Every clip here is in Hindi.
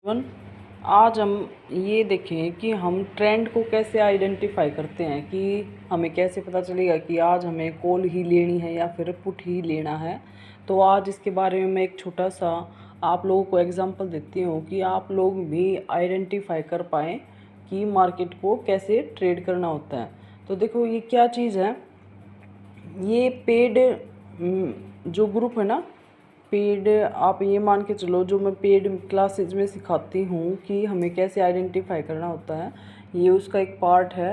वन आज हम ये देखें कि हम ट्रेंड को कैसे आइडेंटिफाई करते हैं, कि हमें कैसे पता चलेगा कि आज हमें कॉल ही लेनी है या फिर पुट ही लेना है। तो आज इसके बारे में मैं एक छोटा सा आप लोगों को एग्जांपल देती हूँ कि आप लोग भी आइडेंटिफाई कर पाएँ कि मार्केट को कैसे ट्रेड करना होता है। तो देखो ये क्या चीज़ है, ये पेड जो ग्रुप है ना, पेड आप ये मान के चलो, जो मैं पेड क्लासेज में सिखाती हूँ कि हमें कैसे आइडेंटिफाई करना होता है, ये उसका एक पार्ट है।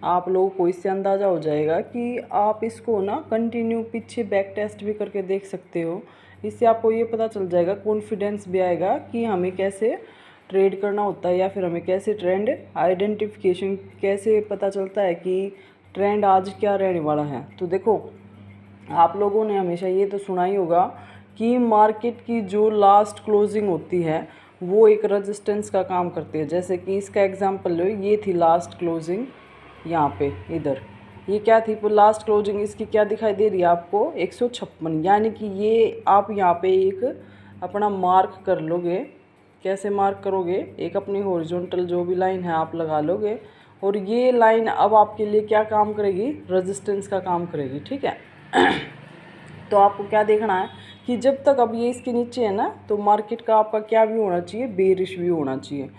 आप लोगों को इससे अंदाज़ा हो जाएगा कि आप इसको ना कंटिन्यू पीछे बैक टेस्ट भी करके देख सकते हो। इससे आपको ये पता चल जाएगा, कॉन्फिडेंस भी आएगा कि हमें कैसे ट्रेड करना होता है या फिर हमें कैसे ट्रेंड आइडेंटिफिकेशन कैसे पता चलता है कि ट्रेंड आज क्या रहने वाला है। तो देखो, आप लोगों ने हमेशा ये तो सुना ही होगा कि मार्केट की जो लास्ट क्लोजिंग होती है वो एक रेजिस्टेंस का काम करती है। जैसे कि इसका एग्जांपल लो, ये थी लास्ट क्लोजिंग, यहाँ पे इधर ये क्या थी लास्ट क्लोजिंग, इसकी क्या दिखाई दे रही है आपको 156। यानी कि ये आप यहाँ पे एक अपना मार्क कर लोगे। कैसे मार्क करोगे, एक अपनी हॉरिजॉन्टल जो भी लाइन है आप लगा लोगे, और ये लाइन अब आपके लिए क्या काम करेगी, रेजिस्टेंस का काम करेगी। ठीक है। तो आपको क्या देखना है कि जब तक अब ये इसके नीचे है ना, तो मार्केट का आपका क्या व्यू होना चाहिए, बेरिश व्यू होना चाहिए।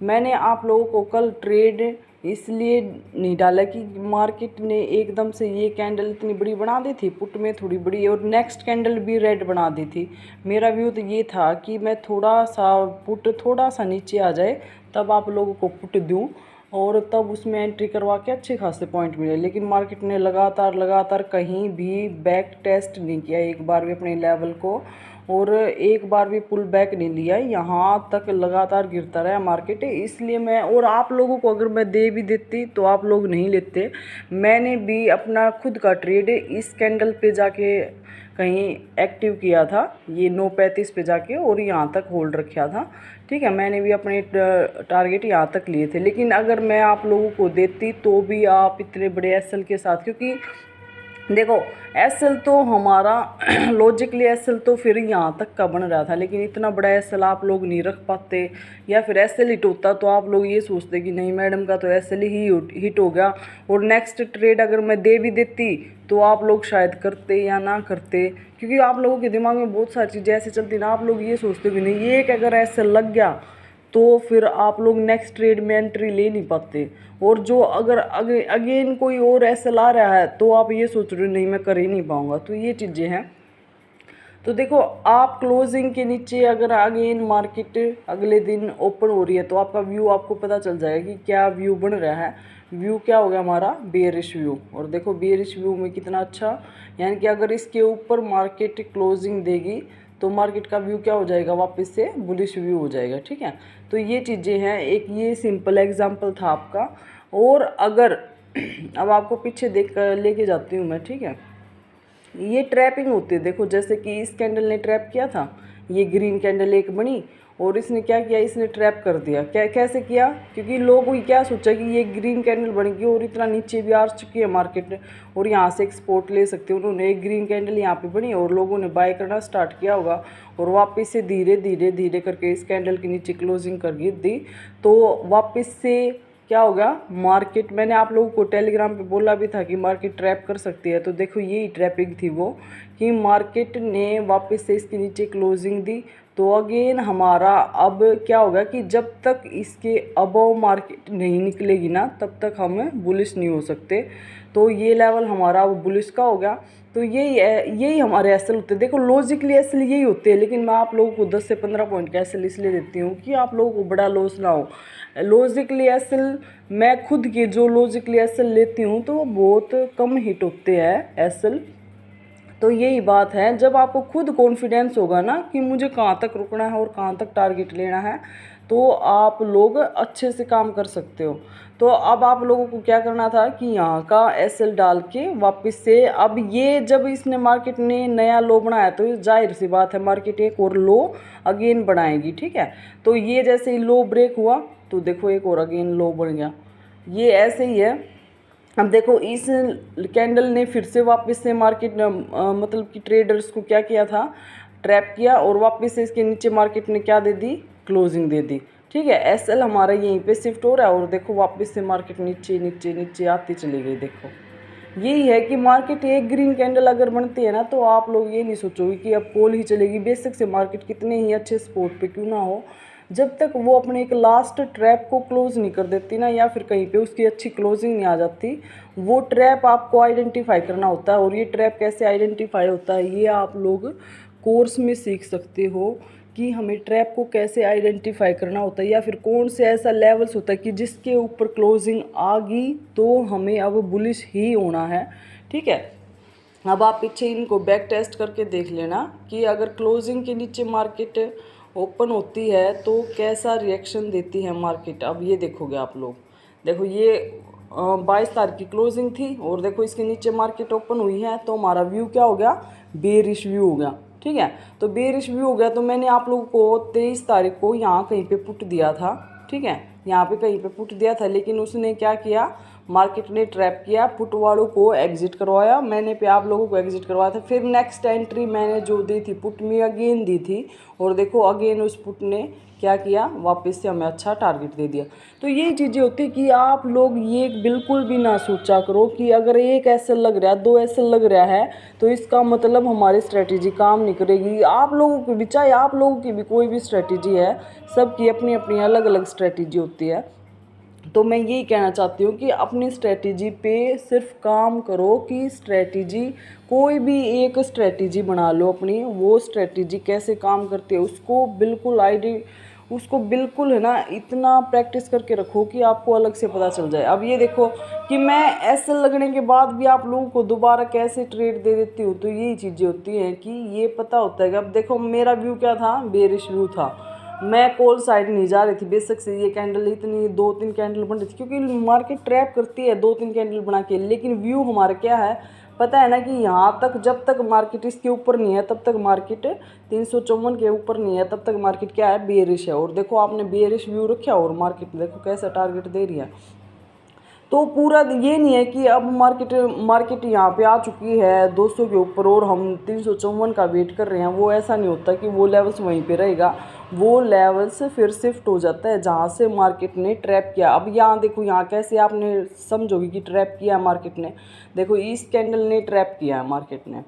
मैंने आप लोगों को कल ट्रेड इसलिए नहीं डाला कि मार्केट ने एकदम से ये कैंडल इतनी बड़ी बना दी थी, पुट में थोड़ी बड़ी, और नेक्स्ट कैंडल भी रेड बना दी थी। मेरा व्यू तो ये था कि मैं थोड़ा सा पुट थोड़ा सा नीचे आ जाए तब आप लोगों को पुट दूँ और तब उसमें एंट्री करवा के अच्छे खासे पॉइंट मिले। लेकिन मार्केट ने लगातार कहीं भी बैक टेस्ट नहीं किया, एक बार भी अपने लेवल को, और एक बार भी पुल बैक नहीं लिया, यहाँ तक लगातार गिरता रहा मार्केट। इसलिए मैं, और आप लोगों को अगर मैं दे भी देती तो आप लोग नहीं लेते। मैंने भी अपना खुद का ट्रेड इस कैंडल पे जाके कहीं एक्टिव किया था, ये 9:35 पे जाके, और यहाँ तक होल्ड रखा था। ठीक है, मैंने भी अपने टारगेट यहाँ तक लिए थे। लेकिन अगर मैं आप लोगों को देती तो भी आप इतने बड़े एसएल के साथ, क्योंकि देखो एसएल तो हमारा लॉजिकली एसएल तो फिर यहाँ तक का बन रहा था, लेकिन इतना बड़ा एसएल आप लोग नहीं रख पाते, या फिर एसएल हिट होता तो आप लोग ये सोचते कि नहीं मैडम का तो एसएल ही हिट हो गया, और नेक्स्ट ट्रेड अगर मैं दे भी देती तो आप लोग शायद करते या ना करते। क्योंकि आप लोगों के दिमाग में बहुत सारी चीज़ें ऐसे चलती ना, आप लोग ये सोचते कि नहीं ये एक अगर एसएल लग गया तो फिर आप लोग नेक्स्ट ट्रेड में एंट्री ले नहीं पाते, और जो अगर अगेन कोई और एसएल आ रहा है तो आप ये सोच रहे हो नहीं मैं कर ही नहीं पाऊँगा। तो ये चीज़ें हैं। तो देखो, आप क्लोजिंग के नीचे अगर अगेन मार्केट अगले दिन ओपन हो रही है तो आपका व्यू आपको पता चल जाएगा कि क्या व्यू बन रहा है। व्यू क्या हो गया हमारा, बेयरिश व्यू। और देखो बेयरिश व्यू में कितना अच्छा, यानी कि अगर इसके ऊपर मार्केट क्लोजिंग देगी तो मार्केट का व्यू क्या हो जाएगा, वापस से बुलिश व्यू हो जाएगा। ठीक है, तो ये चीज़ें हैं, एक ये सिंपल एग्जांपल था आपका। और अगर अब आपको पीछे देख कर लेके जाती हूँ मैं। ठीक है, ये ट्रैपिंग होती है। देखो जैसे कि इस कैंडल ने ट्रैप किया था, ये ग्रीन कैंडल एक बनी और इसने क्या किया, इसने ट्रैप कर दिया। कैसे किया, क्योंकि लोगों को क्या सोचा कि ये ग्रीन कैंडल बन गई और इतना नीचे भी आ चुकी है मार्केट और यहाँ से एक्सपोर्ट ले सकते हैं। उन्होंने एक ग्रीन कैंडल यहाँ पे बनी और लोगों ने बाय करना स्टार्ट किया होगा, और वापस से धीरे धीरे करके इस कैंडल के नीचे क्लोजिंग कर दी। तो वापस से क्या होगा, मार्केट, मैंने आप लोगों को टेलीग्राम पे बोला भी था कि मार्केट ट्रैप कर सकती है। तो देखो यही ट्रैपिंग थी वो, कि मार्केट ने वापस से इसके नीचे क्लोजिंग दी। तो अगेन हमारा अब क्या होगा कि जब तक इसके अबव मार्केट नहीं निकलेगी ना तब तक हम बुलिश नहीं हो सकते। तो ये लेवल हमारा अब बुलिश का होगा। तो यही हमारे एसएल होते हैं। देखो लॉजिकली एसएल यही होते हैं, लेकिन मैं आप लोगों को 10 से 15 पॉइंट का एसएल इसलिए देती हूँ कि आप लोगों को बड़ा लॉस ना हो। लॉजिकली एसएल मैं खुद के जो लॉजिकली एसएल लेती हूँ तो वो बहुत कम हिट होते हैं एसएल। तो यही बात है, जब आपको खुद कॉन्फिडेंस होगा ना कि मुझे कहाँ तक रुकना है और कहाँ तक टारगेट लेना है, तो आप लोग अच्छे से काम कर सकते हो। तो अब आप लोगों को क्या करना था कि यहाँ का एसएल डाल के वापस से, अब ये जब इसने मार्केट ने नया लो बनाया तो जाहिर सी बात है मार्केट एक और लो अगेन बनाएगी। ठीक है, तो ये जैसे ही लो ब्रेक हुआ तो देखो एक और अगेन लो बन गया। ये ऐसे ही है। अब देखो इस कैंडल ने फिर से वापस से मार्केट मतलब कि ट्रेडर्स को क्या किया था, ट्रैप किया, और वापस से इसके नीचे मार्केट ने क्या दे दी, क्लोजिंग दे दी। ठीक है, एसएल हमारा यहीं पे शिफ्ट हो रहा है और देखो वापस से मार्केट नीचे नीचे नीचे आती चली गई। देखो यही है कि मार्केट एक ग्रीन कैंडल अगर बनती है ना तो आप लोग ये नहीं सोचोगे कि अब कॉल ही चलेगी। बेशक से मार्केट कितने ही अच्छे स्पॉट पे क्यों ना हो, जब तक वो अपने एक लास्ट ट्रैप को क्लोज नहीं कर देती ना, या फिर कहीं पे उसकी अच्छी क्लोजिंग नहीं आ जाती, वो ट्रैप आपको आइडेंटिफाई करना होता है। और ये ट्रैप कैसे आइडेंटिफाई होता है ये आप लोग कोर्स में सीख सकते हो कि हमें ट्रैप को कैसे आइडेंटिफाई करना होता है, या फिर कौन से ऐसा लेवल्स होता है कि जिसके ऊपर क्लोजिंग आ गई तो हमें अब बुलिश ही होना है। ठीक है, अब आप पीछे इनको बैक टेस्ट करके देख लेना कि अगर क्लोजिंग के नीचे मार्केट ओपन होती है तो कैसा रिएक्शन देती है मार्केट। अब ये देखोगे आप लोग, देखो ये 22 तारीख की क्लोजिंग थी और देखो इसके नीचे मार्केट ओपन हुई है तो हमारा व्यू क्या हो गया, बेरिश व्यू हो गया। ठीक है, तो बेरिश व्यू हो गया तो मैंने आप लोगों को 23 तारीख को यहाँ कहीं पे पुट दिया था। ठीक है, यहाँ पे कहीं पे पुट दिया था, लेकिन उसने क्या किया, मार्केट ने ट्रैप किया, पुट वालों को एग्जिट करवाया, मैंने पे आप लोगों को एग्जिट करवाया था। फिर नेक्स्ट एंट्री मैंने जो दी थी पुट में अगेन दी थी और देखो अगेन उस पुट ने क्या किया, वापस से हमें अच्छा टारगेट दे दिया। तो यही चीज़ें होती है कि आप लोग ये बिल्कुल भी ना सोचा करो कि अगर एक एसएल लग रहा है, 2 एसएल लग रहा है तो इसका मतलब हमारी स्ट्रेटेजी काम नहीं करेगी। आप लोगों की भी, चाहे आप लोगों की भी कोई भी स्ट्रेटेजी है, सबकी अपनी अपनी अलग अलग स्ट्रेटेजी होती है। तो मैं यही कहना चाहती हूँ कि अपनी स्ट्रेटेजी पे सिर्फ काम करो कि स्ट्रेटेजी, कोई भी एक स्ट्रेटेजी बना लो अपनी, वो स्ट्रेटेजी कैसे काम करती है उसको बिल्कुल है ना इतना प्रैक्टिस करके रखो कि आपको अलग से पता चल जाए। अब ये देखो कि मैं ऐसे लगने के बाद भी आप लोगों को दोबारा कैसे ट्रेड दे देती हूँ, तो यही चीज़ें होती हैं कि ये पता होता है कि अब देखो मेरा व्यू क्या था, बेरिश व्यू था, मैं कॉल साइड नहीं जा रही थी। बेशक से ये कैंडल इतनी 2-3 कैंडल बन रही थी क्योंकि मार्केट ट्रैप करती है 2-3 कैंडल बना के, लेकिन व्यू हमारा क्या है पता है ना कि यहाँ तक जब तक मार्केट इसके ऊपर नहीं है तब तक मार्केट 354 के ऊपर नहीं है तब तक मार्केट क्या है, बेरिश है। और देखो आपने बेरिश व्यू रखा और मार्केट देखो कैसा टारगेट दे रही है। तो पूरा ये नहीं है कि अब मार्केट यहाँ पे आ चुकी है 200 के ऊपर और हम 354 का वेट कर रहे हैं, वो ऐसा नहीं होता कि वो लेवल्स वहीं पे रहेगा, वो लेवल्स फिर शिफ्ट हो जाता है जहाँ से मार्केट ने ट्रैप किया। अब यहाँ देखो यहाँ कैसे आपने समझोगे कि ट्रैप किया है मार्केट ने, देखो इस कैंडल ने ट्रैप किया है मार्केट ने,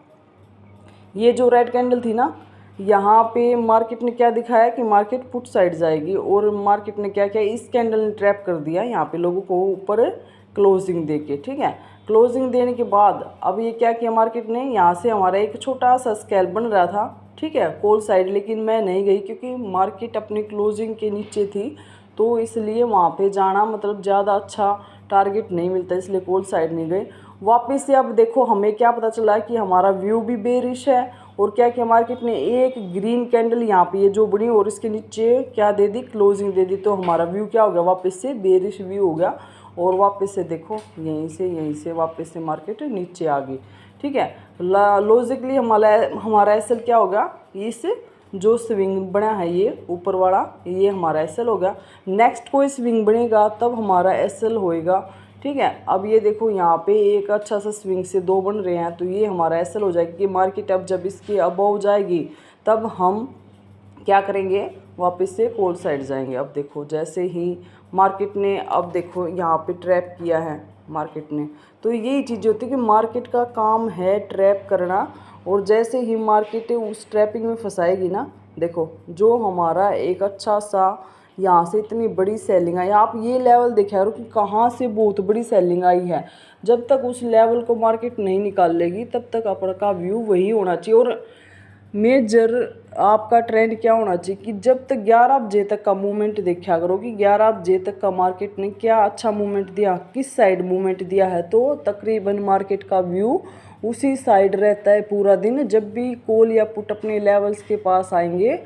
ये जो रेड कैंडल थी ना, यहाँ पे मार्केट ने क्या दिखाया कि मार्केट पुट साइड जाएगी और मार्केट ने क्या किया, इस कैंडल ने ट्रैप कर दिया यहाँ पे लोगों को ऊपर क्लोजिंग दे के। ठीक है, क्लोजिंग देने के बाद अब ये क्या किया मार्केट ने, यहाँ से हमारा एक छोटा सा स्केल बन रहा था, ठीक है, कॉल साइड, लेकिन मैं नहीं गई क्योंकि मार्केट अपनी क्लोजिंग के नीचे थी, तो इसलिए वहाँ पे जाना मतलब ज़्यादा अच्छा टारगेट नहीं मिलता, इसलिए कॉल साइड नहीं गए। वापस से अब देखो हमें क्या पता चला कि हमारा व्यू भी बेरिश है और क्या किया मार्केट ने, एक ग्रीन कैंडल यहाँ पे ये जो बनी और इसके नीचे क्या दे दी, क्लोजिंग दे दी, तो हमारा व्यू क्या हो गया, वापस से बेरिश व्यू हो गया। और वापस से देखो यहीं से वापस से मार्केट नीचे आ गई। ठीक है, लॉजिकली हमारा एसएल क्या होगा, इस जो स्विंग बना है ये ऊपर वाला, ये हमारा एसएल होगा। नेक्स्ट कोई स्विंग बनेगा तब हमारा एसएल होएगा। ठीक है, अब ये देखो यहाँ पे एक अच्छा सा स्विंग से 2 बन रहे हैं तो ये हमारा एसएल हो जाएगी कि मार्केट अब जब इसके अबव जाएगी तब हम क्या करेंगे, वापस से कॉल साइड जाएंगे। अब देखो जैसे ही मार्केट ने अब देखो यहाँ पे ट्रैप किया है मार्केट ने, तो यही चीज़ होती है कि मार्केट का काम है ट्रैप करना, और जैसे ही मार्केट उस ट्रैपिंग में फंसाएगी ना, देखो जो हमारा एक अच्छा सा यहाँ से इतनी बड़ी सेलिंग आई, आप ये लेवल देखा करो कि कहाँ से बहुत बड़ी सेलिंग आई है। जब तक उस लेवल को मार्केट नहीं निकाल लेगी तब तक आपका व्यू वही होना चाहिए। और मेजर आपका ट्रेंड क्या होना चाहिए कि जब तक 11 बजे तक का मूवमेंट देखा करो कि 11 बजे तक का मार्केट ने क्या अच्छा मूवमेंट दिया, किस साइड मूवमेंट दिया है, तो तकरीबन मार्केट का व्यू उसी साइड रहता है पूरा दिन। जब भी कॉल या पुट अपने लेवल्स के पास आएंगे,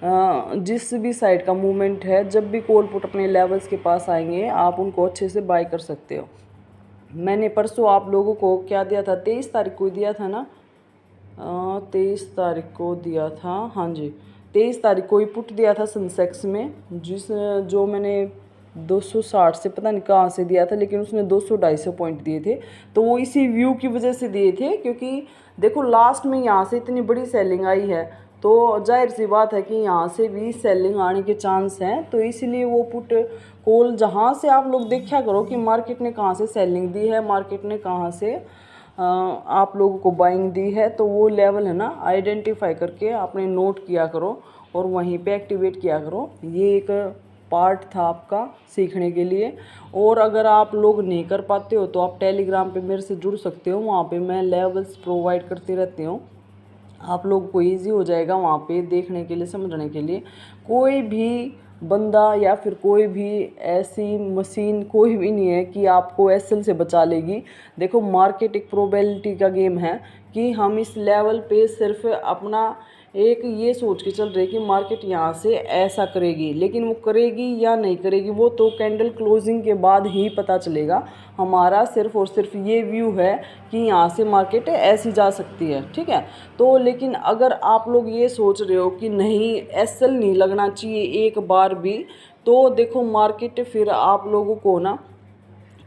जिस भी साइड का मूवमेंट है, जब भी कॉल पुट अपने लेवल्स के पास आएंगे आप उनको अच्छे से बाय कर सकते हो। मैंने परसों आप लोगों को क्या दिया था, 23 तारीख को दिया था ना, 23 तारीख को दिया था, हाँ जी 23 तारीख को ही पुट दिया था सेंसेक्स में, जो मैंने 260 से पता नहीं कहाँ से दिया था, लेकिन उसने 200-250 पॉइंट दिए थे, तो वो इसी व्यू की वजह से दिए थे क्योंकि देखो लास्ट में यहाँ से इतनी बड़ी सेलिंग आई है तो जाहिर सी बात है कि यहाँ से भी सेलिंग आने के चांस हैं। तो इसीलिए वो पुट कॉल जहाँ से आप लोग देखा करो कि मार्केट ने कहाँ से सेलिंग दी है, मार्केट ने कहाँ से आप लोगों को बाइंग दी है, तो वो लेवल है ना आइडेंटिफाई करके आपने नोट किया करो और वहीं पे एक्टिवेट किया करो। ये एक पार्ट था आपका सीखने के लिए। और अगर आप लोग नहीं कर पाते हो तो आप टेलीग्राम पे मेरे से जुड़ सकते हो, वहाँ पे मैं लेवल्स प्रोवाइड करती रहती हूँ। आप लोगों को ईजी हो जाएगा वहाँ पे देखने के लिए, समझने के लिए। कोई भी बंदा या फिर कोई भी ऐसी मशीन कोई भी नहीं है कि आपको एसएल से बचा लेगी। देखो मार्केट एक प्रोबेबिलिटी का गेम है कि हम इस लेवल पे सिर्फ अपना एक ये सोच के चल रहे कि मार्केट यहाँ से ऐसा करेगी, लेकिन वो करेगी या नहीं करेगी वो तो कैंडल क्लोजिंग के बाद ही पता चलेगा। हमारा सिर्फ और सिर्फ ये व्यू है कि यहाँ से मार्केट ऐसी जा सकती है, ठीक है। तो लेकिन अगर आप लोग ये सोच रहे हो कि नहीं एसएल नहीं लगना चाहिए एक बार भी, तो देखो मार्केट फिर आप लोगों को ना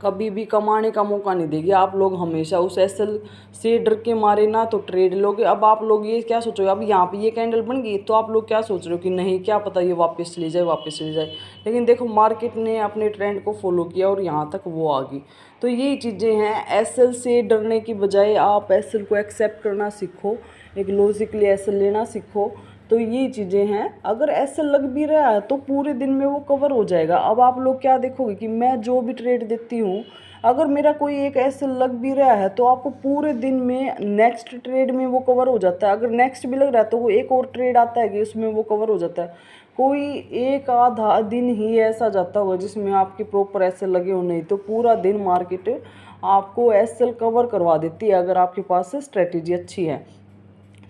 कभी भी कमाने का मौका नहीं देगी। आप लोग हमेशा उस एसएल से डर के मारे ना तो ट्रेड लोगे। अब आप लोग ये क्या सोचोगे, अब यहाँ पे ये कैंडल बन गई तो आप लोग क्या सोच रहे हो कि नहीं क्या पता ये वापस चली जाए वापस चली जाए, लेकिन देखो मार्केट ने अपने ट्रेंड को फॉलो किया और यहाँ तक वो आ गई। तो यही चीज़ें हैं, एसएल से डरने की बजाय आप एसएल को एक्सेप्ट करना सीखो, एक लॉजिकली एसएल लेना सीखो। तो ये चीज़ें हैं, अगर ऐसा लग भी रहा है तो पूरे दिन में वो कवर हो जाएगा। अब आप लोग क्या देखोगे कि मैं जो भी ट्रेड देती हूँ, अगर मेरा कोई एक ऐसे लग भी रहा है तो आपको पूरे दिन में नेक्स्ट ट्रेड में वो कवर हो जाता है। अगर नेक्स्ट भी लग रहा है तो वो एक और ट्रेड आता है कि उसमें वो कवर हो जाता है। कोई एक आधा दिन ही ऐसा जाता होगा जिसमें आपके प्रॉपर ऐसे लगे हो, नहीं तो पूरा दिन मार्केट आपको एसएल कवर करवा देती है अगर आपके पास स्ट्रेटेजी अच्छी है।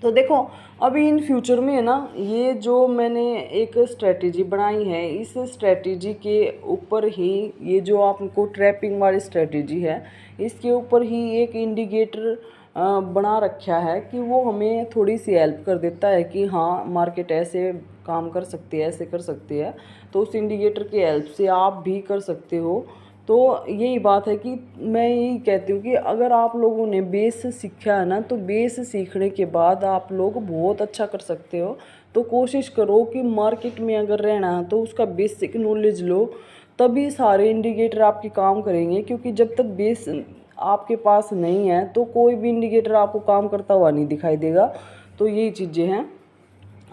तो देखो अभी इन फ्यूचर में है ना, ये जो मैंने एक स्ट्रेटेजी बनाई है इस स्ट्रेटेजी के ऊपर ही, ये जो आपको ट्रैपिंग वाली स्ट्रेटेजी है इसके ऊपर ही एक इंडिकेटर बना रखा है कि वो हमें थोड़ी सी हेल्प कर देता है कि हाँ मार्केट ऐसे काम कर सकती है, ऐसे कर सकती है। तो उस इंडिकेटर की हेल्प से आप भी कर सकते हो। तो यही बात है कि मैं यही कहती हूँ कि अगर आप लोगों ने बेस सीखा है ना, तो बेस सीखने के बाद आप लोग बहुत अच्छा कर सकते हो। तो कोशिश करो कि मार्केट में अगर रहना है तो उसका बेसिक नॉलेज लो, तभी सारे इंडिकेटर आपके काम करेंगे। क्योंकि जब तक बेस आपके पास नहीं है तो कोई भी इंडिकेटर आपको काम करता हुआ नहीं दिखाई देगा। तो यही चीज़ें हैं,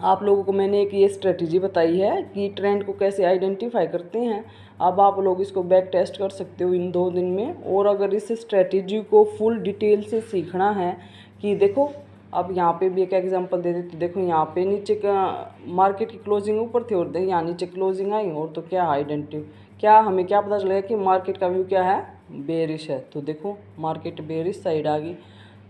आप लोगों को मैंने एक ये स्ट्रेटजी बताई है कि ट्रेंड को कैसे आइडेंटिफाई करते हैं। अब आप लोग इसको बैक टेस्ट कर सकते हो इन 2 दिन में। और अगर इस स्ट्रेटजी को फुल डिटेल से सीखना है कि देखो अब यहाँ पे भी एक एग्जांपल दे देते, देखो यहाँ पे नीचे का मार्केट की क्लोजिंग ऊपर थी और यहाँ नीचे क्लोजिंग आई और तो क्या क्या हमें क्या पता चलेगा कि मार्केट का व्यू क्या है, बेरिश है। तो देखो मार्केट बेरिश साइड आ गई।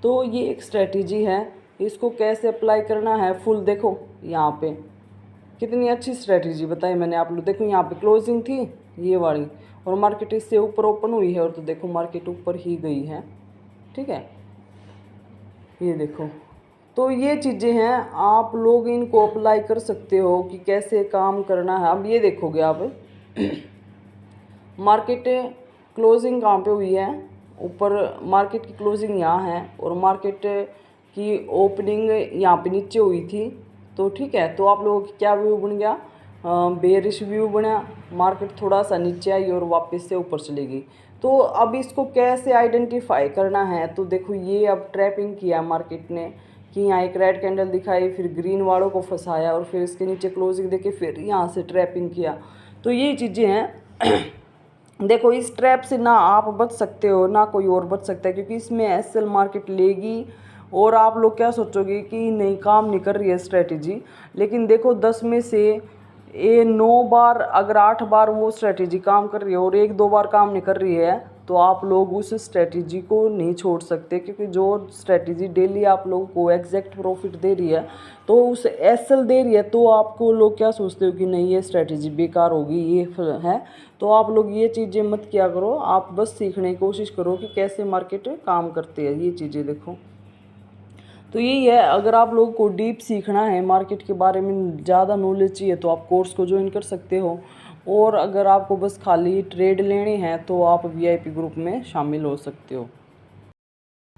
तो ये एक स्ट्रेटजी है, इसको कैसे अप्लाई करना है फुल देखो। यहाँ पे कितनी अच्छी स्ट्रेटजी बताई मैंने आप लोग। देखो यहाँ पे क्लोजिंग थी ये वाली और मार्केट इससे ऊपर ओपन हुई है और तो देखो मार्केट ऊपर ही गई है, ठीक है। ये देखो, तो ये चीज़ें हैं, आप लोग इनको अप्लाई कर सकते हो कि कैसे काम करना है। अब ये देखोगे आप मार्केट क्लोजिंग कहाँ पे हुई है, ऊपर मार्केट की क्लोजिंग यहाँ है और मार्केट की ओपनिंग यहाँ पे नीचे हुई थी। तो ठीक है, तो आप लोगों की क्या व्यू बन गया, बेरिश व्यू बना। मार्केट थोड़ा सा नीचे आई और वापस से ऊपर चली गई। तो अब इसको कैसे आइडेंटिफाई करना है, तो देखो ये अब ट्रैपिंग किया मार्केट ने कि यहाँ एक रेड कैंडल दिखाई, फिर ग्रीन वालों को फंसाया और फिर इसके नीचे क्लोजिंग देके फिर यहाँ से ट्रैपिंग किया। तो ये चीज़ें हैं देखो इस ट्रैप से ना आप बच सकते हो ना कोई और बच सकता है, क्योंकि इसमें एसएल मार्केट लेगी और आप लोग क्या सोचोगे कि नहीं काम नहीं कर रही है स्ट्रेटजी। लेकिन देखो 10 में से ये 9 बार अगर 8 बार वो स्ट्रेटजी काम कर रही है और 1-2 बार काम नहीं कर रही है तो आप लोग उस स्ट्रेटजी को नहीं छोड़ सकते। क्योंकि जो स्ट्रेटजी डेली आप लोगों को एग्जैक्ट प्रॉफिट दे रही है तो उस एसएल दे रही है, तो आपको लोग क्या सोचते हो कि नहीं ये स्ट्रेटजी बेकार होगी ये है। तो आप लोग ये चीज़ें मत किया करो, आप बस सीखने की कोशिश करो कि कैसे मार्केट काम करती है, ये चीज़ें देखो। तो यही है, अगर आप लोगों को डीप सीखना है मार्केट के बारे में, ज़्यादा नॉलेज चाहिए तो आप कोर्स को ज्वाइन कर सकते हो। और अगर आपको बस खाली ट्रेड लेने हैं तो आप वीआईपी ग्रुप में शामिल हो सकते हो।